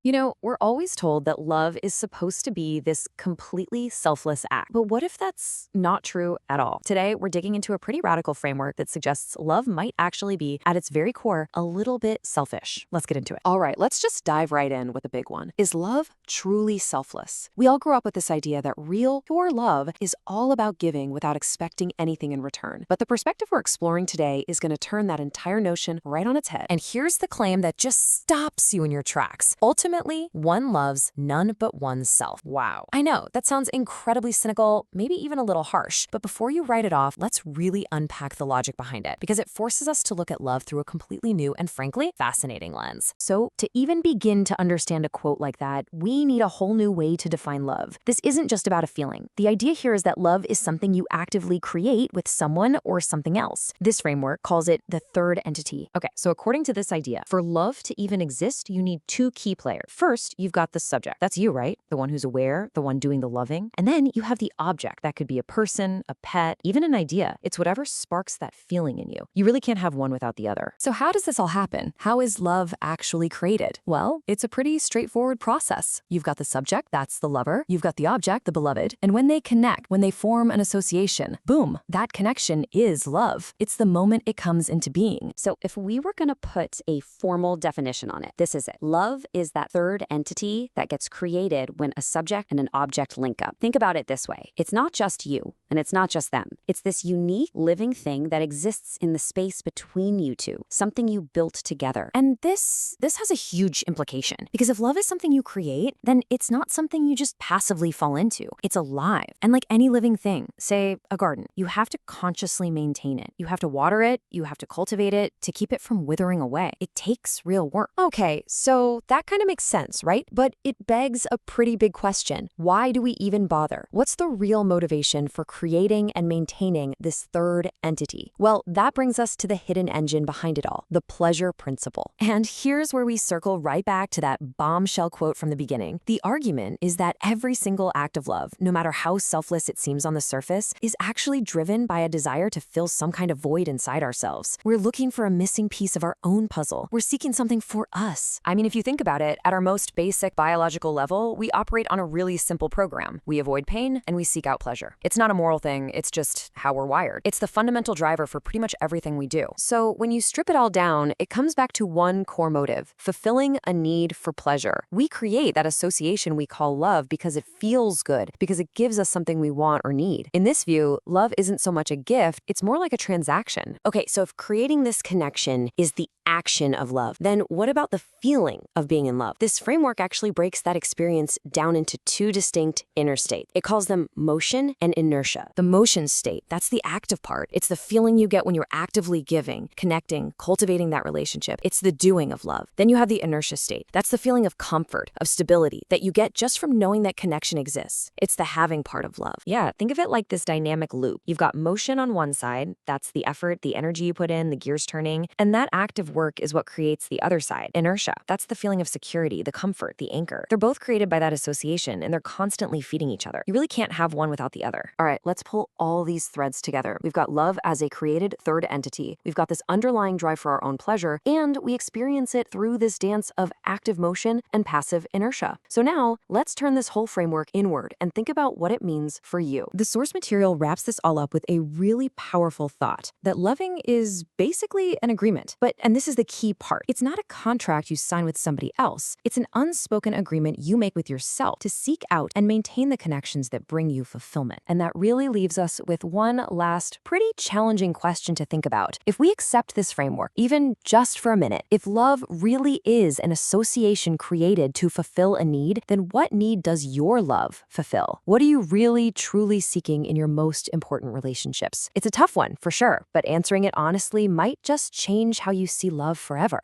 You know, we're always told that love is supposed to be this completely selfless act. But what if that's not true at all? Today, we're digging into a pretty radical framework that suggests love might actually be, at its very core, a little bit selfish. Let's get into it. All right, let's just dive right in with a big one. Is love truly selfless? We all grew up with this idea that real, pure love is all about giving without expecting anything in return. But the perspective we're exploring today is going to turn that entire notion right on its head. And here's the claim that just stops you in your tracks. Ultimately, one loves none but oneself. Wow. I know, that sounds incredibly cynical, maybe even a little harsh. But before you write it off, let's really unpack the logic behind it, because it forces us to look at love through a completely new and frankly fascinating lens. So, to even begin to understand a quote like that, we need a whole new way to define love. This isn't just about a feeling. The idea here is that love is something you actively create with someone or something else. This framework calls it the third entity. Okay, so according to this idea, for love to even exist, you need two key players. First, you've got the subject. That's you, right? The one who's aware, the one doing the loving. And then you have the object. That could be a person, a pet, even an idea. It's whatever sparks that feeling in you. You really can't have one without the other. So how does this all happen? How is love actually created? Well, it's a pretty straightforward process. You've got the subject, that's the lover. You've got the object, the beloved. And when they connect, when they form an association, boom, that connection is love. It's the moment it comes into being. So if we were going to put a formal definition on it, this is it. Love is that third entity that gets created when a subject and an object link up. Think about it this way. It's not just you, and it's not just them. It's this unique living thing that exists in the space between you two, something you built together. And this has a huge implication, because if love is something you create, then it's not something you just passively fall into. It's alive. And like any living thing, say a garden, you have to consciously maintain it. You have to water it, you have to cultivate it to keep it from withering away. It takes real work. Okay, so that kind of makes sense, right? But it begs a pretty big question. Why do we even bother? What's the real motivation for creating and maintaining this third entity? Well, that brings us to the hidden engine behind it all, the pleasure principle. And here's where we circle right back to that bombshell quote from the beginning. The argument is that every single act of love, no matter how selfless it seems on the surface, is actually driven by a desire to fill some kind of void inside ourselves. We're looking for a missing piece of our own puzzle. We're seeking something for us. I mean, if you think about it, at our most basic biological level, we operate on a really simple program. We avoid pain and we seek out pleasure. It's not a moral thing, it's just how we're wired. It's the fundamental driver for pretty much everything we do. So when you strip it all down, it comes back to one core motive: fulfilling a need for pleasure. We create that association we call love because it feels good, because it gives us something we want or need. In this view, love isn't so much a gift, it's more like a transaction. Okay, so if creating this connection is the action of love, then what about the feeling of being in love? This framework actually breaks that experience down into two distinct inner states. It calls them motion and inertia. The motion state, that's the active part. It's the feeling you get when you're actively giving, connecting, cultivating that relationship. It's the doing of love. Then you have the inertia state. That's the feeling of comfort, of stability, that you get just from knowing that connection exists. It's the having part of love. Yeah, think of it like this dynamic loop. You've got motion on one side, that's the effort, the energy you put in, the gears turning, and that active work is what creates the other side, inertia. That's the feeling of security, the comfort, the anchor. They're both created by that association, and they're constantly feeding each other. You really can't have one without the other. All right, let's pull all these threads together. We've got love as a created third entity. We've got this underlying drive for our own pleasure, and we experience it through this dance of active motion and passive inertia. So now, let's turn this whole framework inward and think about what it means for you. The source material wraps this all up with a really powerful thought, that loving is basically an agreement. And this is the key part. It's not a contract you sign with somebody else. It's an unspoken agreement you make with yourself to seek out and maintain the connections that bring you fulfillment. And that really leaves us with one last pretty challenging question to think about. If we accept this framework, even just for a minute, if love really is an association created to fulfill a need, then what need does your love fulfill? What are you really, truly seeking in your most important relationships? It's a tough one, for sure, but answering it honestly might just change how you see love forever.